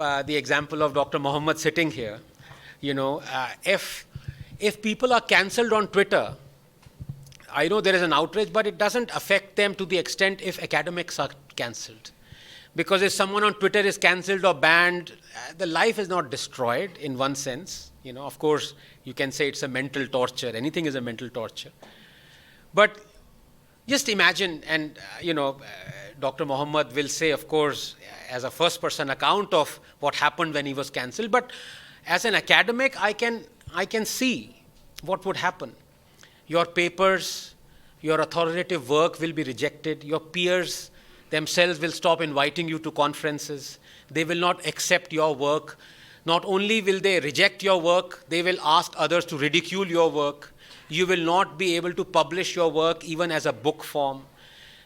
the example of Dr. Mohammed sitting here. If people are cancelled on Twitter, I know there is an outrage, but it doesn't affect them to the extent if academics are cancelled. Because if someone on Twitter is cancelled or banned, the life is not destroyed in one sense. Of course, you can say it's a mental torture. Anything is a mental torture. But just imagine, and Dr. Mohammed will say, of course, as a first-person account of what happened when he was cancelled. But as an academic, I can see what would happen. Your papers, your authoritative work will be rejected. Your peers themselves will stop inviting you to conferences. They will not accept your work. Not only will they reject your work, they will ask others to ridicule your work. You will not be able to publish your work even as a book form.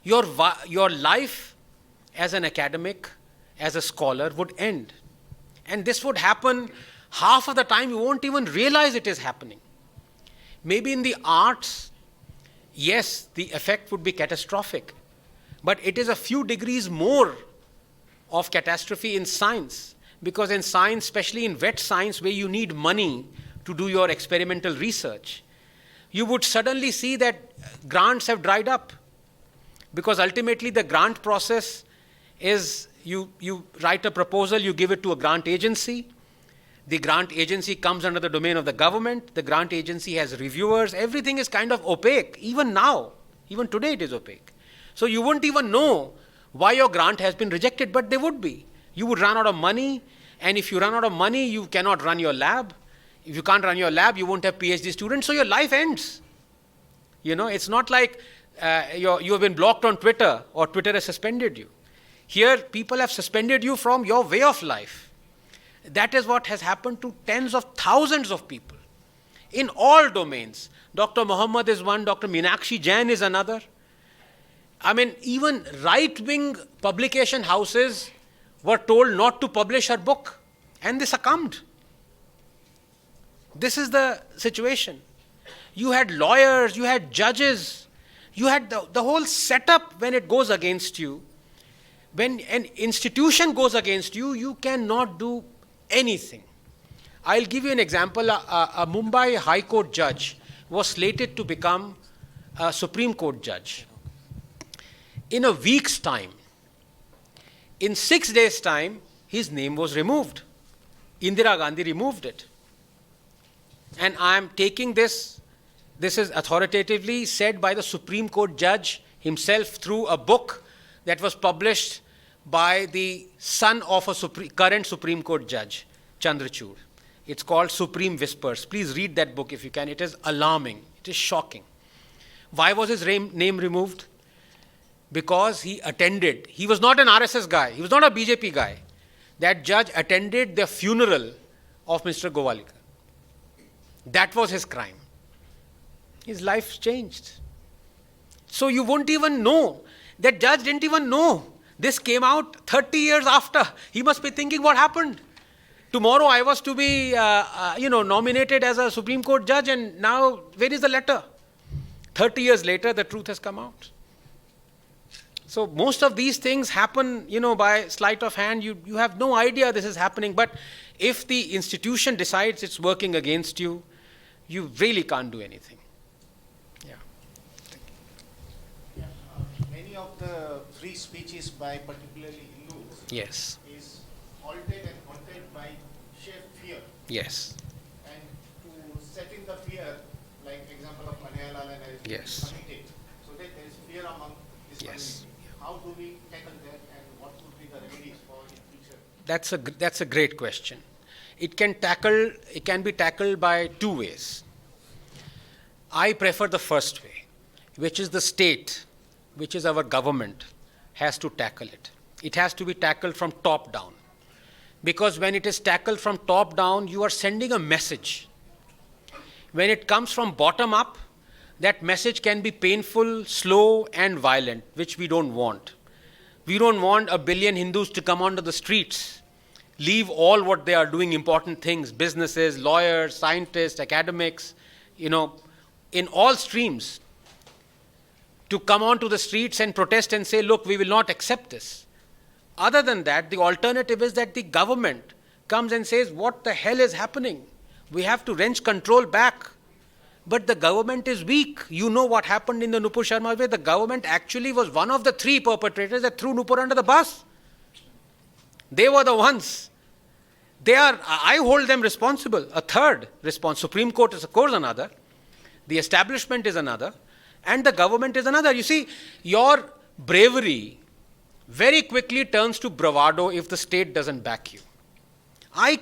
Your life as an academic, as a scholar, would end. And this would happen half of the time. You won't even realize it is happening. Maybe in the arts, yes, the effect would be catastrophic. But it is a few degrees more of catastrophe in science. Because in science, especially in wet science, where you need money to do your experimental research, you would suddenly see that grants have dried up. Because ultimately the grant process is you write a proposal, you give it to a grant agency. The grant agency comes under the domain of the government. The grant agency has reviewers. Everything is kind of opaque. Even now, even today it is opaque. So you wouldn't even know why your grant has been rejected, but they would be. You would run out of money, and if you run out of money, you cannot run your lab. If you can't run your lab, you won't have PhD students, so your life ends. It's not like you have been blocked on Twitter or Twitter has suspended you. Here, people have suspended you from your way of life. That is what has happened to tens of thousands of people in all domains. Dr. Mohammed is one, Dr. Meenakshi Jain is another. Even right-wing publication houses were told not to publish her book, and they succumbed. This is the situation. You had lawyers, you had judges, you had the whole setup when it goes against you. When an institution goes against you, you cannot do anything. I'll give you an example. A Mumbai High Court judge was slated to become a Supreme Court judge. In a week's time, in 6 days' time, his name was removed. Indira Gandhi removed it. And I am taking this is authoritatively said by the Supreme Court judge himself through a book that was published by the son of a current Supreme Court judge, Chandrachud. It's called Supreme Whispers. Please read that book if you can. It is alarming. It is shocking. Why was his name removed? Because he was not an RSS guy. He was not a BJP guy. That judge attended the funeral of Mr. Govalkar. That was his crime. His life changed. So you won't even know. That judge didn't even know. This came out 30 years after. He must be thinking, what happened? Tomorrow I was to be nominated as a Supreme Court judge, and now where is the letter? 30 years later, the truth has come out. So most of these things happen, by sleight of hand. You have no idea this is happening. But if the institution decides it's working against you, you really can't do anything. Yeah. Many of the free speeches by particularly Hindus Yes. is halted and haunted by sheer fear. Yes. And to set in the fear, like example of Malayalam and Yes. committed, so that there is fear among this Yes. community. How do we tackle that, and what would be the remedies for in future? That's a great question. It can be tackled by two ways. I prefer the first way, which is the state, which is our government, has to tackle it. It has to be tackled from top down. Because when it is tackled from top down, you are sending a message. When it comes from bottom up, that message can be painful, slow, and violent, which we don't want. We don't want a billion Hindus to come onto the streets, leave all what they are doing, important things, businesses, lawyers, scientists, academics, in all streams, to come onto the streets and protest and say, look, we will not accept this. Other than that, the alternative is that the government comes and says, what the hell is happening? We have to wrench control back. But the government is weak. You know what happened in the Nupur Sharma way. The government actually was one of the three perpetrators that threw Nupur under the bus. They were the ones. I hold them responsible. A third response. Supreme Court is of course another. The establishment is another. And the government is another. You see, your bravery very quickly turns to bravado if the state doesn't back you. I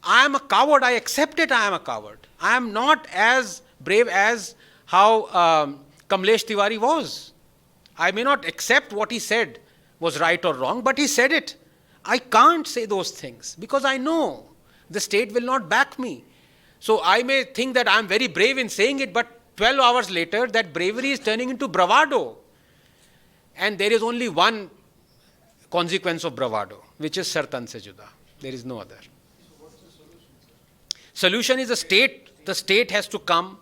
am a coward. I accept it, I am a coward. I am not as brave as how Kamlesh Tiwari was. I may not accept what he said was right or wrong, but he said it. I can't say those things because I know the state will not back me. So I may think that I am very brave in saying it, but 12 hours later, that bravery is turning into bravado. And there is only one consequence of bravado, which is sartan se juda. There is no other. Solution is the state has to come.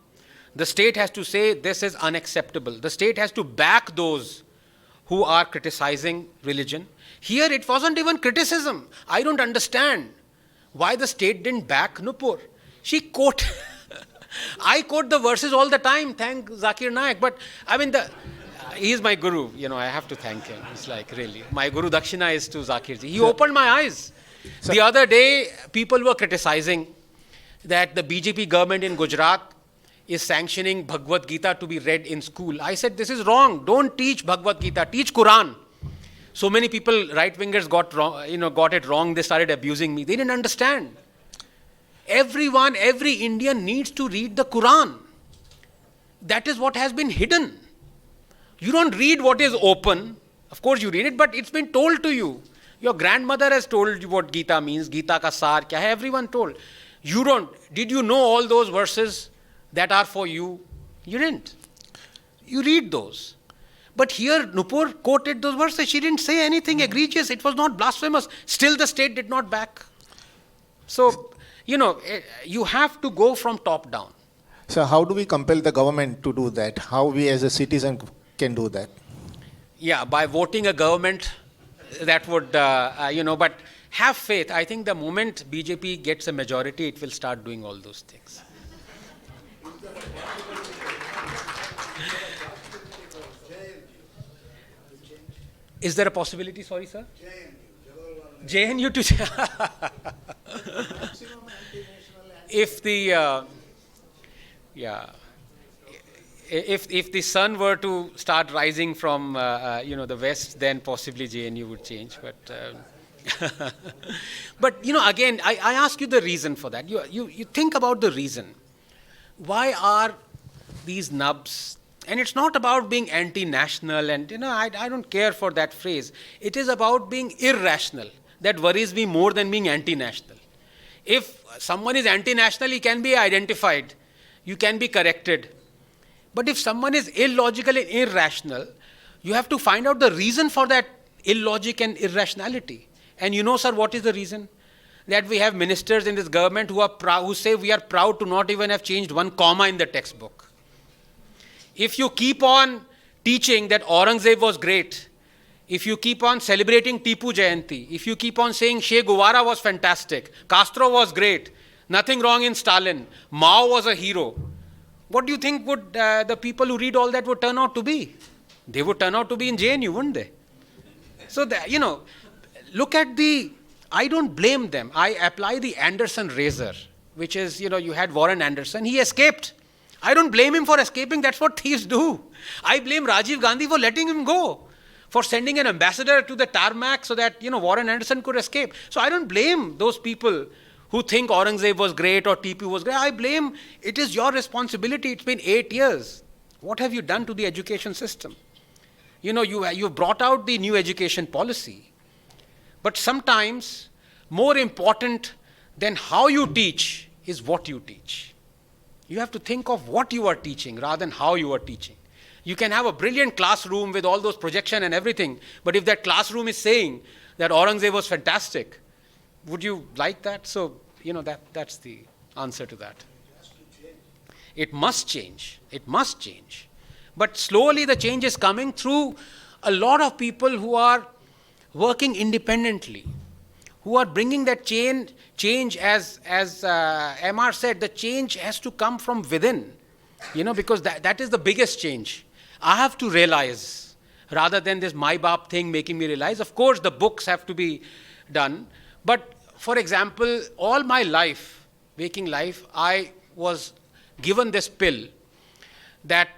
The state has to say this is unacceptable. The state has to back those who are criticizing religion. Here it wasn't even criticism. I don't understand why the state didn't back Nupur. I quote the verses all the time, thank Zakir Naik, but I mean, he is my guru, I have to thank him. It's like, really. My guru Dakshina is to Zakir ji. He opened my eyes. The other day, people were criticizing that the BJP government in Gujarat is sanctioning Bhagavad Gita to be read in school. I said, this is wrong. Don't teach Bhagavad Gita. Teach Quran. So many people, right-wingers, got it wrong. They started abusing me. They didn't understand. Every Indian needs to read the Quran. That is what has been hidden. You don't read what is open. Of course you read it, but it's been told to you. Your grandmother has told you what Gita means. Gita ka saar kya hai? Everyone told. You don't. Did you know all those verses that are for you? You didn't. You read those. But here Nupur quoted those verses. She didn't say anything egregious. It was not blasphemous. Still the state did not back. So, you have to go from top down. So how do we compel the government to do that? How we as a citizen can do that? Yeah, by voting a government that would, but have faith. I think the moment BJP gets a majority, it will start doing all those things. Is there a possibility, sorry sir? JNU to... If the... If the sun were to start rising from the west, then possibly JNU would change. But again, I ask you the reason for that. You think about the reason. Why are these nubs? And it's not about being anti-national, and I don't care for that phrase. It is about being irrational. That worries me more than being anti-national. If someone is anti-national, he can be identified. You can be corrected. But if someone is illogical and irrational, you have to find out the reason for that illogic and irrationality. And sir, what is the reason? That we have ministers in this government who say we are proud to not even have changed one comma in the textbook. If you keep on teaching that Aurangzeb was great, if you keep on celebrating Tipu Jayanti, if you keep on saying Che Guevara was fantastic, Castro was great, nothing wrong in Stalin, Mao was a hero, what do you think would the people who read all that would turn out to be? They would turn out to be in JNU, wouldn't they? So, look at I don't blame them. I apply the Anderson razor, which is, you had Warren Anderson. He escaped. I don't blame him for escaping. That's what thieves do. I blame Rajiv Gandhi for letting him go, for sending an ambassador to the tarmac so that, Warren Anderson could escape. So I don't blame those people who think Aurangzeb was great or Tipu was great. I blame, it is your responsibility. It's been 8 years. What have you done to the education system? You brought out the new education policy. But sometimes more important than how you teach is what you teach. You have to think of what you are teaching rather than how you are teaching. You can have a brilliant classroom with all those projection and everything, but if that classroom is saying that Aurangzeb was fantastic, would you like that? So, that's the answer to that. It must change. It must change. But slowly the change is coming through a lot of people who are working independently, who are bringing that change as MR said, the change has to come from within, because that is the biggest change. I have to realize, rather than this my baap thing making me realize. Of course, the books have to be done, but for example, all my life, waking life, I was given this pill that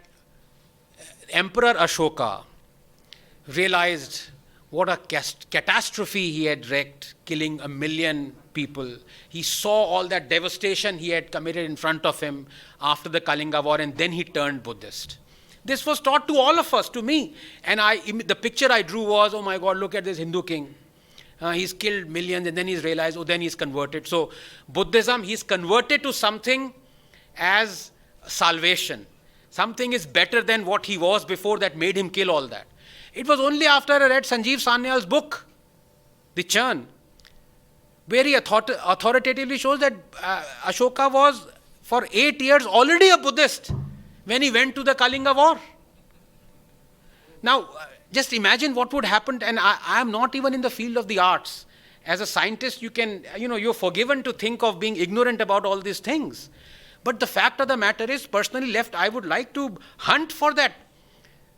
Emperor Ashoka realized what a catastrophe he had wreaked, killing 1 million people. He saw all that devastation he had committed in front of him after the Kalinga War, and then he turned Buddhist. This was taught to all of us, to me. And the picture I drew was, oh my God, look at this Hindu king. He's killed millions, and then he's realized, oh, then he's converted. So Buddhism, he's converted to something as salvation. Something is better than what he was before that made him kill all that. It was only after I read Sanjeev Sanyal's book, The Churn, where he authoritatively shows that Ashoka was, for 8 years, already a Buddhist when he went to the Kalinga War. Now, just imagine what would happen, and I am not even in the field of the arts. As a scientist, you're forgiven to think of being ignorant about all these things. But the fact of the matter is, personally left, I would like to hunt for that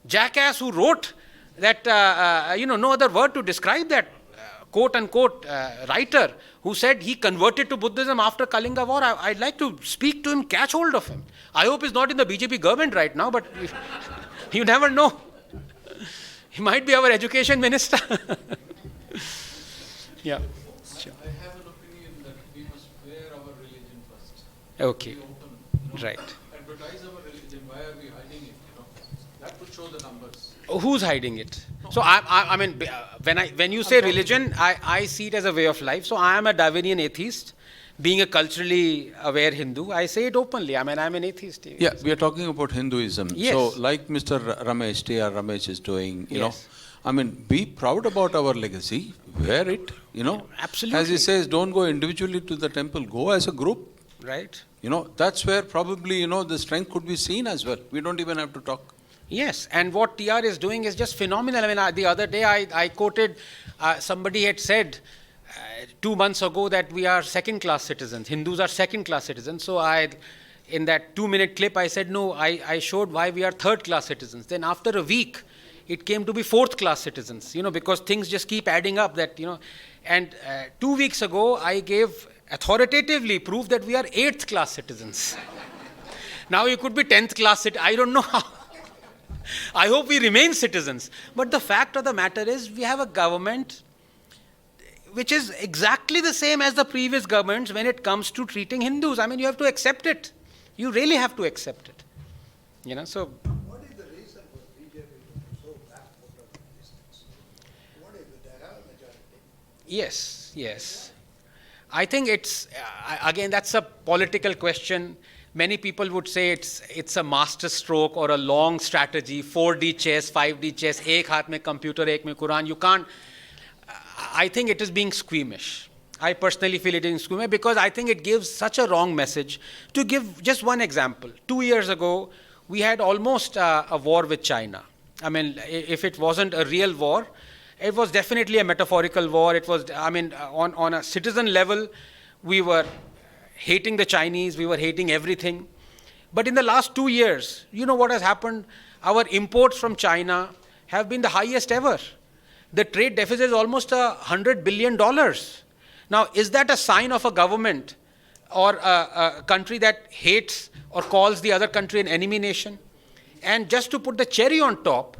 jackass who wrote that, no other word to describe that, quote-unquote, writer who said he converted to Buddhism after Kalinga War. I'd like to speak to him, catch hold of him. I hope he's not in the BJP government right now, but you never know. He might be our education minister. Yeah. Sure. I have an opinion that we must wear our religion first. Okay. Be open, Right. Advertise our religion. Why are we hiding it? That would show the numbers. Who's hiding it? So I mean, when you say religion, I see it as a way of life. So I am a Darwinian atheist. Being a culturally aware Hindu, I say it openly. I mean, I'm an atheist. Yeah, we are talking about Hinduism. Yes. So, like Mr. Ramesh, T.R. Ramesh is doing, you know, Yes. I mean, be proud about our legacy, wear it, Absolutely. As he says, don't go individually to the temple, go as a group. Right. That's where probably, the strength could be seen as well. We don't even have to talk. Yes, and what TR is doing is just phenomenal. I mean, the other day I quoted, somebody had said 2 months ago that we are second-class citizens. Hindus are second-class citizens. So in that 2-minute clip, I said, no, I showed why we are third-class citizens. Then after a week, it came to be fourth-class citizens, because things just keep adding up that, And 2 weeks ago, I gave authoritatively proof that we are 8th-class citizens. Now you could be 10th-class citizens. I don't know how. I hope we remain citizens. But the fact of the matter is, we have a government which is exactly the same as the previous governments when it comes to treating Hindus. I mean, you have to accept it. You really have to accept it. So... What is the reason for BJP to be so backward of distance? What is it? They have a majority. Yes. I think it's, again, that's a political question. Many people would say it's a master stroke or a long strategy, 4D chess, 5D chess, ek haath mein computer, ek mein Quran. You can't, I think it is being squeamish. I personally feel it is squeamish because I think it gives such a wrong message. To give just one example, 2 years ago, we had almost a war with China. I mean, if it wasn't a real war, it was definitely a metaphorical war. It was, I mean, on a citizen level, we were hating the Chinese, we were hating everything. But in the last 2 years, you know what has happened? Our imports from China have been the highest ever. The trade deficit is almost $100 billion. Now, is that a sign of a government or a country that hates or calls the other country an enemy nation? And just to put the cherry on top,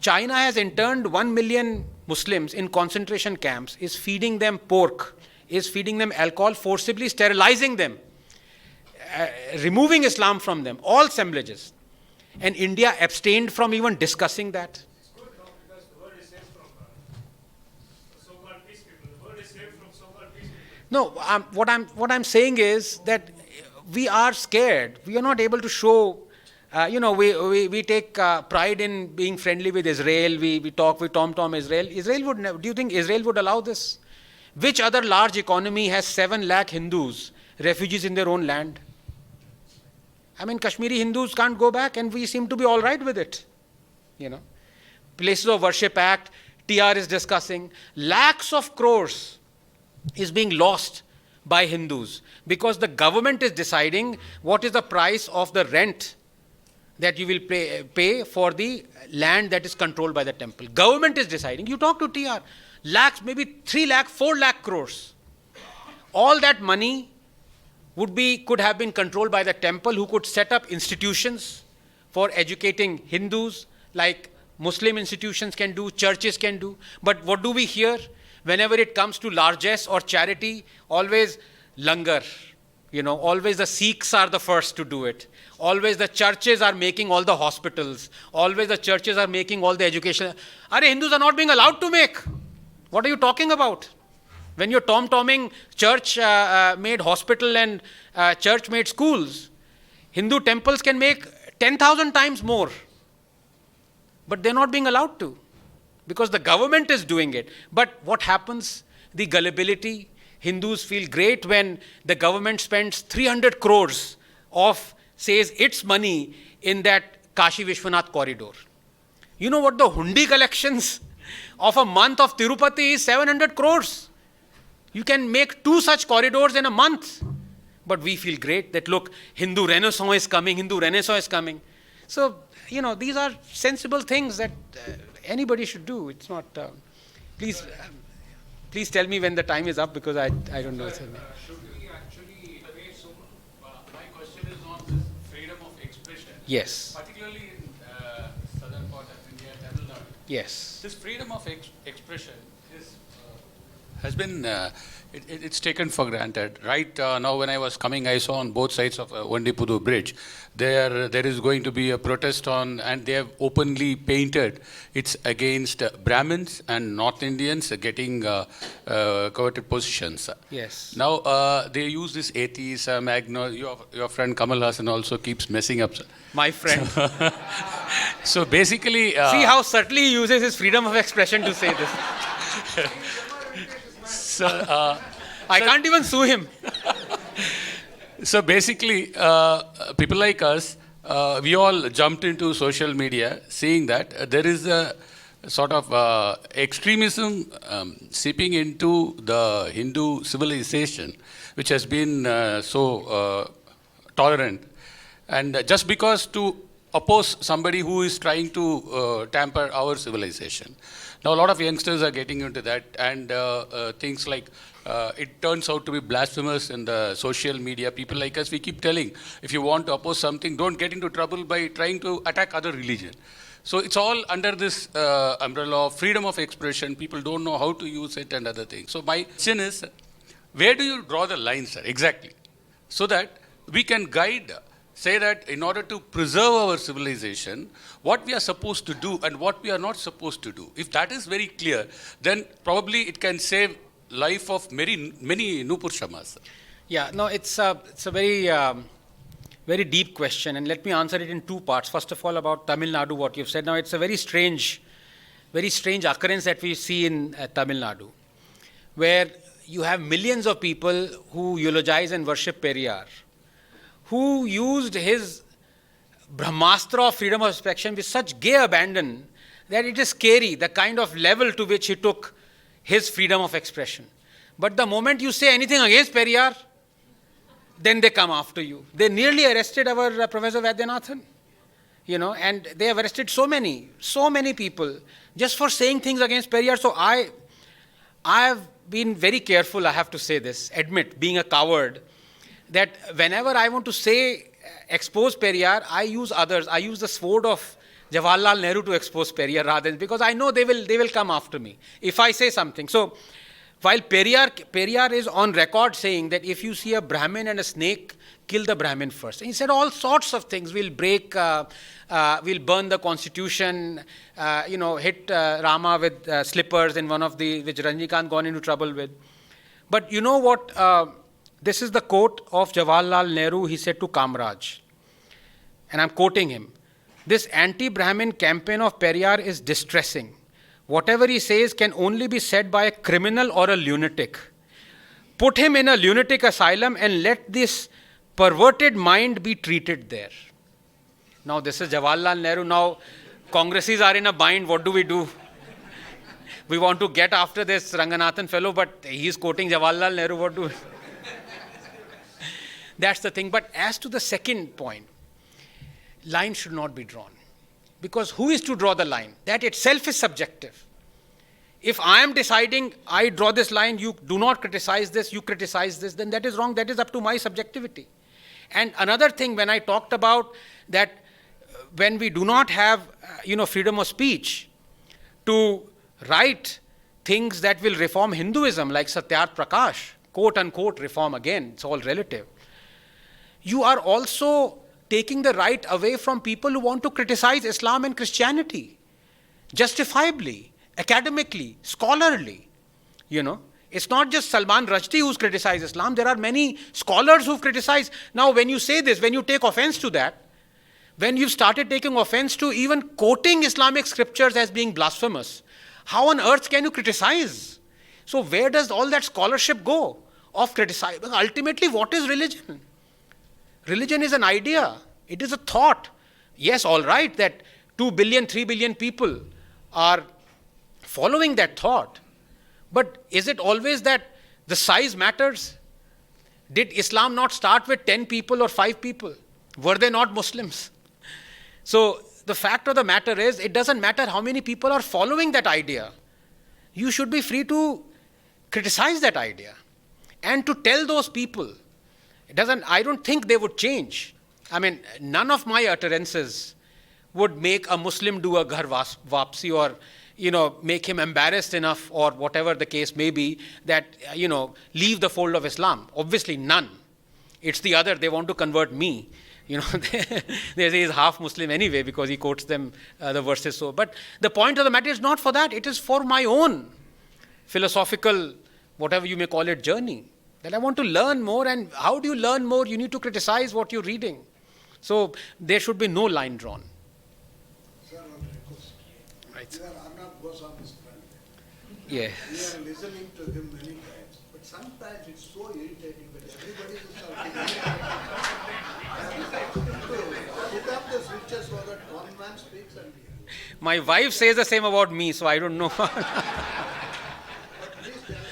China has interned 1 million Muslims in concentration camps, is feeding them pork, is feeding them alcohol, forcibly sterilizing them, removing Islam from them, all assemblages. And India abstained from even discussing that. It's good, no, because the word is saved from so-called peace people. The word is saved from so-called peace people. No, what I'm saying is that we are scared. We are not able to show. We take pride in being friendly with Israel. We talk with Tom Israel. Israel would never. Do you think Israel would allow this? Which other large economy has 7 lakh Hindus, refugees in their own land? I mean, Kashmiri Hindus can't go back, and we seem to be all right with it. Places of Worship Act, TR is discussing. Lakhs of crores is being lost by Hindus because the government is deciding what is the price of the rent that you will pay for the land that is controlled by the temple. Government is deciding. You talk to TR. Lakhs, maybe 3 lakh, 4 lakh crores. All that money could have been controlled by the temple, who could set up institutions for educating Hindus, like Muslim institutions can do, churches can do. But what do we hear? Whenever it comes to largesse or charity, always langar. Always the Sikhs are the first to do it. Always the churches are making all the hospitals. Always the churches are making all the education. Hindus are not being allowed to make. What are you talking about? When you're tom-tomming church-made hospital and church-made schools, Hindu temples can make 10,000 times more. But they're not being allowed to because the government is doing it. But what happens? The gullibility. Hindus feel great when the government spends 300 crores says its money in that Kashi Vishwanath corridor. You know what the hundi collections of a month of Tirupati is? 700 crores. You can make 2 such corridors in a month. But we feel great that, look, Hindu Renaissance is coming, Hindu Renaissance is coming. So, these are sensible things that anybody should do. It's not, please tell me when the time is up, because I don't know. Should we actually wait so much? My question is on this freedom of expression. Yes. Particularly in southern part of India, Tamil Nadu. Yes. This freedom of expression has been, it's taken for granted. Right now when I was coming, I saw on both sides of Vandipudu Bridge, there is going to be a protest and they have openly painted it's against Brahmins and North Indians getting coveted positions. Yes. Now they use this atheism, your friend Kamal Hassan also keeps messing up. My friend. So basically... See how subtly he uses his freedom of expression to say this. So, I can't even sue him. So basically, people like us, we all jumped into social media seeing that there is a sort of extremism seeping into the Hindu civilization, which has been so tolerant. And just because to oppose somebody who is trying to tamper our civilization. Now, a lot of youngsters are getting into that, and things like it turns out to be blasphemous in the social media. People like us, we keep telling, if you want to oppose something, don't get into trouble by trying to attack other religion. So it's all under this umbrella of freedom of expression. People don't know how to use it and other things. So my question is, where do you draw the line, sir, exactly? So that we can guide, say that in order to preserve our civilization, what we are supposed to do and what we are not supposed to do. If that is very clear, then probably it can save life of many Nupur Shamas. Yeah, no, it's a very, very deep question, and let me answer it in 2 parts. First of all, about Tamil Nadu, what you've said. Now, it's a very strange occurrence that we see in Tamil Nadu, where you have millions of people who eulogize and worship Periyar, who used his Brahmastra of freedom of expression with such gay abandon that it is scary, the kind of level to which he took his freedom of expression. But the moment you say anything against Periyar, then they come after you. They nearly arrested our Professor Vaidyanathan, and they have arrested so many people just for saying things against Periyar. So I have been very careful, I have to say this, admit, being a coward, that whenever I want to expose Periyar, I use others. I use the sword of Jawaharlal Nehru to expose Periyar rather than, because I know they will come after me if I say something. So while Periyar is on record saying that if you see a Brahmin and a snake, kill the Brahmin first. And he said all sorts of things. We'll we'll burn the constitution, hit Rama with slippers in one of which Rajnikant gone into trouble with. But you know what? This is the quote of Jawaharlal Nehru, he said to Kamraj, and I'm quoting him, "This anti-Brahmin campaign of Periyar is distressing. Whatever he says can only be said by a criminal or a lunatic. Put him in a lunatic asylum and let this perverted mind be treated there." Now this is Jawaharlal Nehru. Now Congresses are in a bind. What do we do? we want to get after this Ranganathan fellow, but he's quoting Jawaharlal Nehru. What do? That's the thing. But as to the second point, line should not be drawn. Because who is to draw the line? That itself is subjective. If I am deciding, I draw this line, you do not criticize this, you criticize this, then that is wrong. That is up to my subjectivity. And another thing, when I talked about that, when we do not have, freedom of speech to write things that will reform Hinduism, like Satyarth Prakash, quote unquote reform again, it's all relative. You are also taking the right away from people who want to criticize Islam and Christianity, justifiably, academically, scholarly. It's not just Salman Rushdie who's criticized Islam. There are many scholars who've criticized. Now, when you say this, when you take offense to that, when you've started taking offense to even quoting Islamic scriptures as being blasphemous, how on earth can you criticize? So where does all that scholarship go of criticizing? Ultimately, what is religion? Religion is an idea. It is a thought. Yes, all right, that 2 billion, 3 billion people are following that thought. But is it always that the size matters? Did Islam not start with 10 people or 5 people? Were they not Muslims? So the fact of the matter is, it doesn't matter how many people are following that idea. You should be free to criticize that idea and to tell those people. I don't think they would change. I mean, none of my utterances would make a Muslim do a ghar wapsi or, make him embarrassed enough or whatever the case may be that, leave the fold of Islam. Obviously, none. It's the other. They want to convert me. They say he's half Muslim anyway because he quotes them the verses so. But the point of the matter is not for that. It is for my own philosophical, whatever you may call it, journey. That I want to learn more. And how do you learn more? You need to criticize what you're reading. So there should be no line drawn. Sir, on request. Right. Your Arnab goes on his front. Yeah. We are listening to him many times, but sometimes it's so irritating that everybody is shouting. Put up the switches so that one man speaks and we hear. My wife says the same about me, so I don't know. But please tell him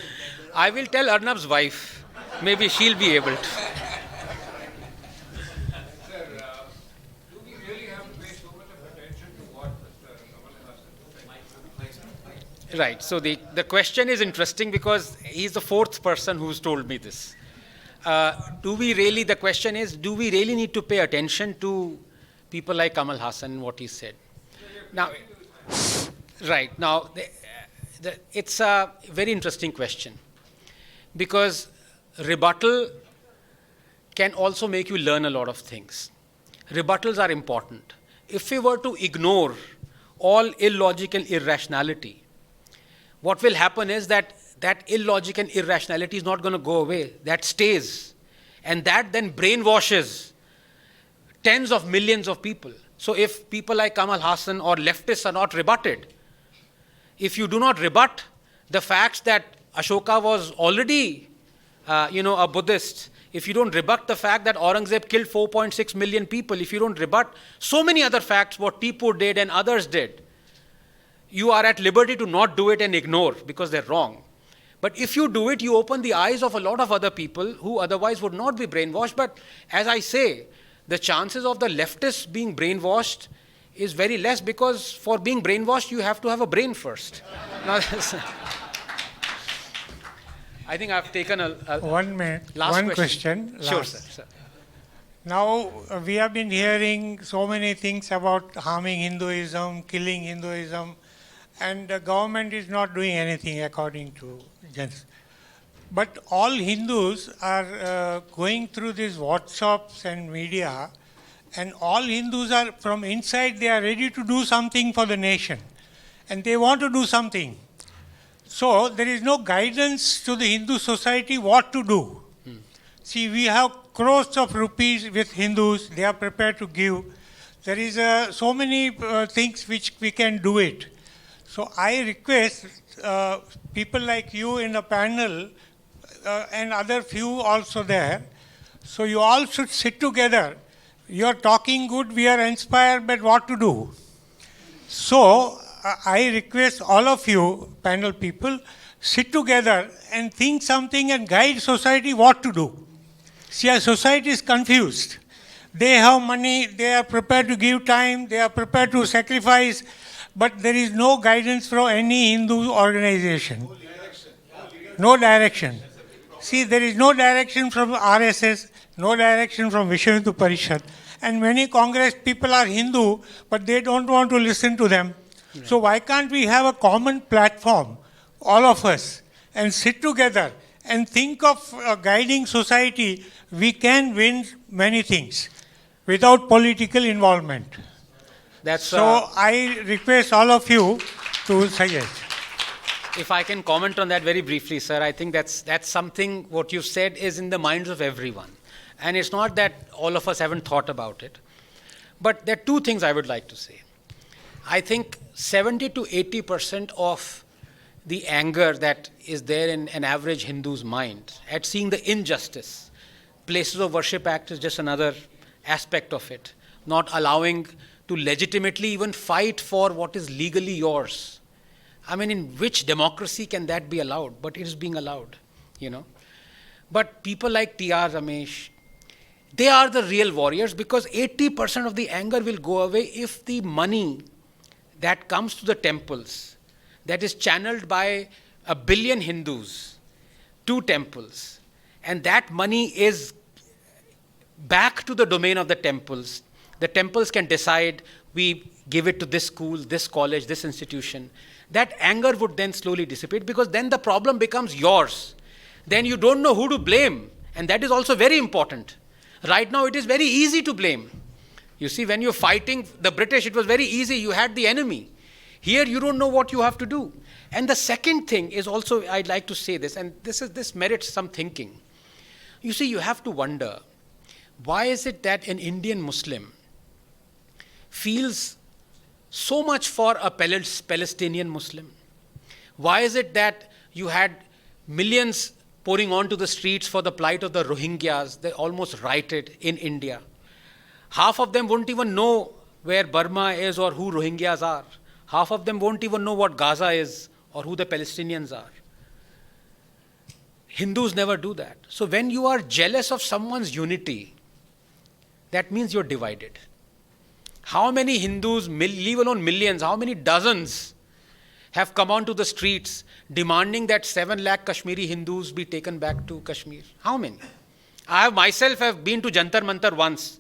that I will tell Arnab's wife. Maybe she'll be able to. Sir, do we really have to pay so much of attention to what Mr. Kamal Hassan said? Right. So the question is interesting because he's the fourth person who's told me this. The question is, do we really need to pay attention to people like Kamal Hassan and what he said? Now, right. Now, it's a very interesting question because rebuttal can also make you learn a lot of things. Rebuttals are important. If we were to ignore all illogical irrationality, what will happen is that illogic and irrationality is not going to go away. That stays. And that then brainwashes tens of millions of people. So if people like Kamal Hassan or leftists are not rebutted, if you do not rebut the facts that Ashoka was already, a Buddhist, if you don't rebut the fact that Aurangzeb killed 4.6 million people, if you don't rebut so many other facts, what Tipu did and others did, you are at liberty to not do it and ignore because they're wrong. But if you do it, you open the eyes of a lot of other people who otherwise would not be brainwashed. But as I say, the chances of the leftists being brainwashed is very less because for being brainwashed, you have to have a brain first. Now, I think I've taken a 1 minute, last one question. Sure, last. sir. Now, we have been hearing so many things about harming Hinduism, killing Hinduism, and the government is not doing anything according to gens. But all Hindus are going through these WhatsApps and media, and all Hindus are, from inside, they are ready to do something for the nation. And they want to do something. So, there is no guidance to the Hindu society what to do. See, we have crores of rupees with Hindus, they are prepared to give. There is so many things which we can do it. So I request people like you in the panel and other few also there. So you all should sit together. You are talking good, we are inspired, but what to do? So I request all of you, panel people, sit together and think something and guide society what to do. See, our society is confused. They have money, they are prepared to give time, they are prepared to sacrifice, but there is no guidance from any Hindu organization. No direction. See, there is no direction from RSS, no direction from Vishwa Hindu Parishad. And many Congress people are Hindu, but they don't want to listen to them. So why can't we have a common platform, all of us, and sit together and think of guiding society? We can win many things without political involvement. That's So I request all of you to suggest. if I can comment on that very briefly, sir, I think that's something what you've said is in the minds of everyone. And it's not that all of us haven't thought about it. But there are two things I would like to say. I think 70 to 80% of the anger that is there in an average Hindu's mind at seeing the injustice. Places of Worship Act is just another aspect of it. Not allowing to legitimately even fight for what is legally yours. I mean, in which democracy can that be allowed? But it is being allowed, you know. But people like T.R. Ramesh, they are the real warriors because 80% of the anger will go away if the money that comes to the temples, that is channeled by 1 billion Hindus to temples, and that money is back to the domain of the temples. The temples can decide, we give it to this school, this college, this institution. That anger would then slowly dissipate because then the problem becomes yours. Then you don't know who to blame. And that is also very important. Right now it is very easy to blame. You see, when you're fighting the British, it was very easy. You had the enemy. Here you don't know what you have to do. And the second thing is also, I'd like to say this, and this merits some thinking. You see, you have to wonder, why is it that an Indian Muslim feels so much for a Palestinian Muslim? Why is it that you had millions pouring onto the streets for the plight of the Rohingyas? They almost rioted in India. Half of them won't even know where Burma is or who Rohingyas are. Half of them won't even know what Gaza is or who the Palestinians are. Hindus never do that. So when you are jealous of someone's unity, that means you're divided. How many Hindus, leave alone millions, how many dozens have come onto the streets demanding that 7 lakh Kashmiri Hindus be taken back to Kashmir? How many? I myself have been to Jantar Mantar once.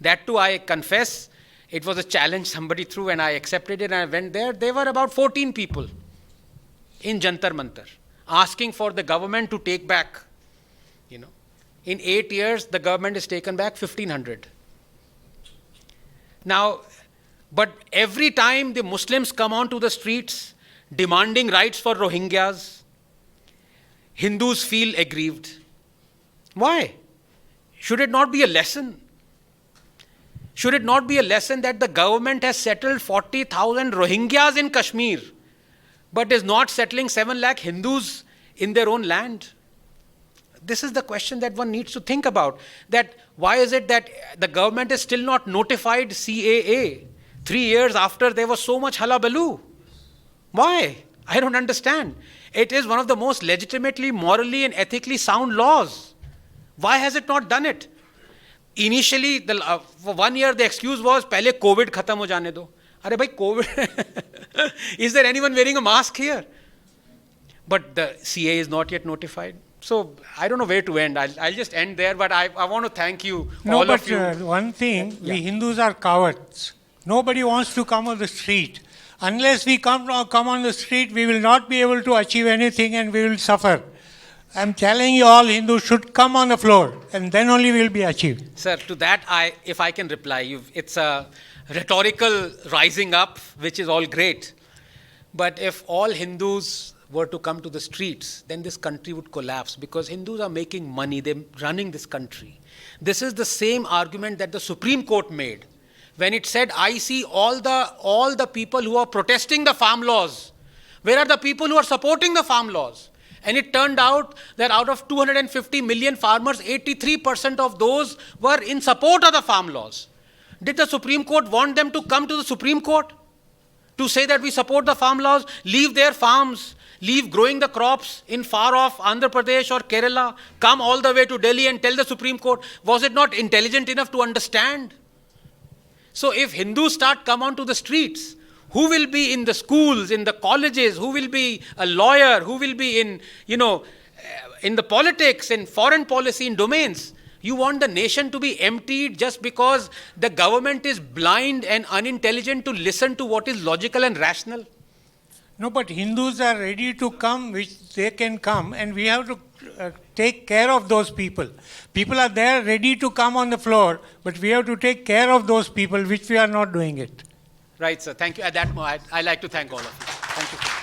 That too, I confess, it was a challenge somebody threw and I accepted it and I went there. There were about 14 people in Jantar Mantar asking for the government to take back. You know, in 8 years, the government has taken back 1,500. Now, but every time the Muslims come onto the streets demanding rights for Rohingyas, Hindus feel aggrieved. Why? Should it not be a lesson? Should it not be a lesson that the government has settled 40,000 Rohingyas in Kashmir, but is not settling 7 lakh Hindus in their own land? This is the question that one needs to think about. That why is it that the government is still not notified CAA 3 years after there was so much hullabaloo? Why? I don't understand. It is one of the most legitimately, morally and ethically sound laws. Why has it not done it? Initially, for 1 year, the excuse was, "Pehle COVID khatam ho jane do." Arey bhai, COVID. Is there anyone wearing a mask here? But the CA is not yet notified. So I don't know where to end. I'll just end there. But I want to thank you, all of you. One thing, we Hindus are cowards. Nobody wants to come on the street. Unless we come on the street, we will not be able to achieve anything and we will suffer. I'm telling you, all Hindus should come on the floor and then only we will be achieved. Sir, to that, if I can reply, it's a rhetorical rising up, which is all great. But if all Hindus were to come to the streets, then this country would collapse because Hindus are making money, they're running this country. This is the same argument that the Supreme Court made when it said, I see all the people who are protesting the farm laws. Where are the people who are supporting the farm laws? And it turned out that out of 250 million farmers, 83% of those were in support of the farm laws. Did the Supreme Court want them to come to the Supreme Court? to say that we support the farm laws, leave their farms, leave growing the crops in far off Andhra Pradesh or Kerala, come all the way to Delhi and tell the Supreme Court? Was it not intelligent enough to understand? So if Hindus come onto the streets, who will be in the schools, in the colleges, who will be a lawyer, who will be in, in the politics, in foreign policy, in domains? You want the nation to be emptied just because the government is blind and unintelligent to listen to what is logical and rational? No, but Hindus are ready to come, which they can come, and we have to take care of those people. People are there ready to come on the floor, but we have to take care of those people, which we are not doing it. Right, sir. Thank you. At that moment, I'd like to thank all of you. Thank you.